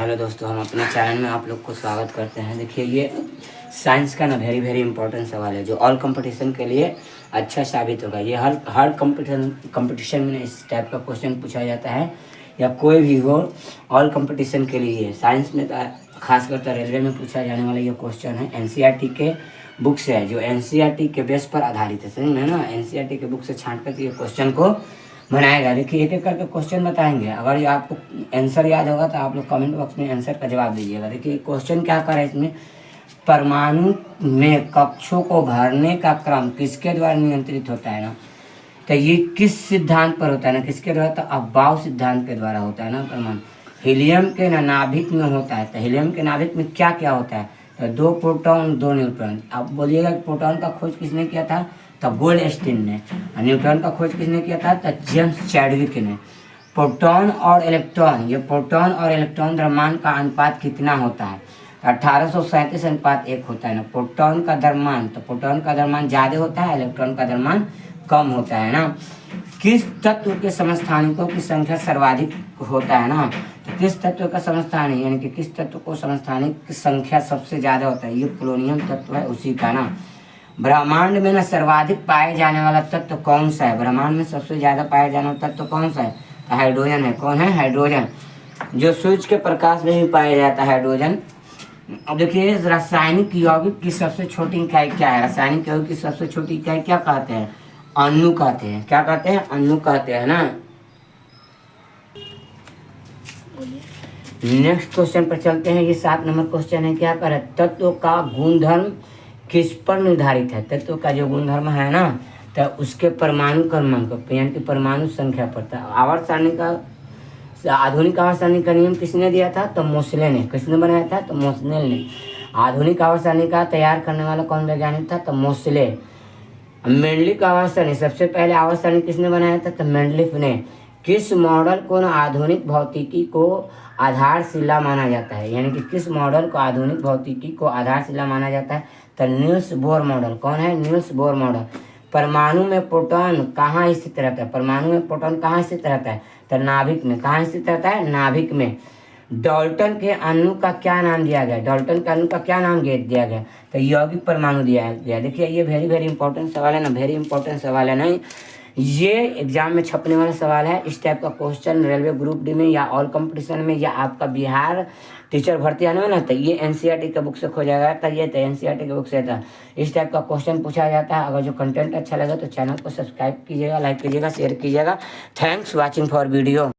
Hello दोस्तों, हम अपने चैनल में आप लोग को स्वागत करते हैं। देखिए, ये साइंस का ना वेरी इम्पोर्टेंट सवाल है जो ऑल कंपटीशन के लिए अच्छा साबित होगा। ये हर कंपटीशन में इस टाइप का क्वेश्चन पूछा जाता है, या कोई भी हो ऑल कंपटीशन के लिए। साइंस में खासकर तो रेलवे में पूछा जाने वाला ये क्वेश्चन है। एनसीईआरटी के बुक से है, जो एनसीईआरटी के बेस पर आधारित है। समझ में ना, एनसीईआरटी के बुक से छांट कर ये क्वेश्चन को बनाएगा। देखिए, एक एक करके क्वेश्चन बताएंगे। अगर ये आपको आंसर याद होगा तो आप लोग कमेंट बॉक्स में आंसर का जवाब दीजिएगा। देखिए, क्वेश्चन क्या कर रहा है इसमें, परमाणु में कक्षों को भरने का क्रम किसके द्वारा नियंत्रित होता है ना। तो ये किस सिद्धांत पर होता है ना, किसके द्वारा, तो अब्बाव सिद्धांत के द्वारा होता है ना। परमाणु हीलियम के नाभिक में होता है। तो हीलियम के नाभिक में क्या क्या होता है, तो 2 प्रोटॉन 2 न्यूट्रॉन। आप बोलिएगा प्रोटॉन का खोज किसने किया था, तो गोल्डस्टीन ने। न्यूट्रॉन का खोज किसने किया था, तो जेम्स चैडविक ने। प्रोटॉन और इलेक्ट्रॉन, ये प्रोटॉन और इलेक्ट्रॉन द्रव्यमान का अनुपात कितना होता है, 1837:1 होता है ना। प्रोटॉन का द्रव्यमान, तो प्रोटॉन का द्रव्यमान ज़्यादा होता है, इलेक्ट्रॉन का द्रव्यमान कम होता है ना। किस तत्व के समस्थानिकों की संख्या सर्वाधिक होता है ना, तो किस तत्व का समस्थानिक यानी कि किस तत्व को समस्थानिक की संख्या सबसे ज़्यादा होता है, ये पोलोनियम तत्व है उसी का ना। ब्रह्मांड में ना सर्वाधिक पाए जाने वाला तत्व कौन सा है, ब्रह्मांड में सबसे ज़्यादा पाया जाने वाला तत्व कौन सा है, तो हाइड्रोजन है। कौन है, हाइड्रोजन, जो सूर्य के प्रकाश में ही पाया जाता है हाइड्रोजन। अब देखिए, रासायनिक यौगिक की सबसे छोटी इकाई क्या है, रासायनिक यौगिक की सबसे छोटी इकाई क्या कहते हैं, अणु कहते हैं। क्या कहते हैं, अणु कहते हैं ना। नेक्स्ट क्वेश्चन पर चलते हैं। ये 7 नंबर क्वेश्चन है। क्या कर तत्व का गुणधर्म किस पर निर्धारित है, तत्व का जो गुणधर्म है ना, तो उसके परमाणु क्रमांक यानी कि परमाणु संख्या पर। आवर्त सारणी का, आधुनिक आवर्त सारणी का नियम किसने दिया था, तो मोसले ने। किसने बनाया था, तो मोसले ने। आधुनिक आवर्त सारणी का तैयार करने वाला कौन वैज्ञानिक था, तो मोसले। मेंडलीफ आवर्त सारणी, सबसे पहले आवर्त सारणी किसने बनाया था, तो मेंडलीफ ने। किस मॉडल को आधुनिक भौतिकी को आधारशिला माना जाता है, यानी कि किस मॉडल को आधुनिक भौतिकी को आधारशिला माना जाता है, तो नील्स बोर मॉडल। कौन है, नील्स बोर मॉडल। परमाणु में प्रोटॉन कहाँ स्थित रहता है, परमाणु में प्रोटॉन कहाँ स्थित रहता है, तो नाभिक में। कहाँ स्थित रहता है, नाभिक में। डाल्टन के अणु का क्या नाम दिया गया, डाल्टन के अणु का क्या नाम दिया गया, तो यौगिक परमाणु दिया गया। देखिए, ये वेरी इंपॉर्टेंट सवाल है ना, वेरी इंपॉर्टेंट सवाल है नहीं, ये एग्जाम में छपने वाला सवाल है। इस टाइप का क्वेश्चन रेलवे ग्रुप डी में या ऑल कंपटीशन में या आपका बिहार टीचर भर्ती आने में ना, तो ये एनसीईआरटी के बुक से खोजा गया था। ये तो एनसीईआरटी के बुक से था। इस टाइप का क्वेश्चन पूछा जाता है। अगर जो कंटेंट अच्छा लगा तो चैनल को सब्सक्राइब कीजिएगा, लाइक कीजिएगा, शेयर कीजिएगा। Thanks watching for video.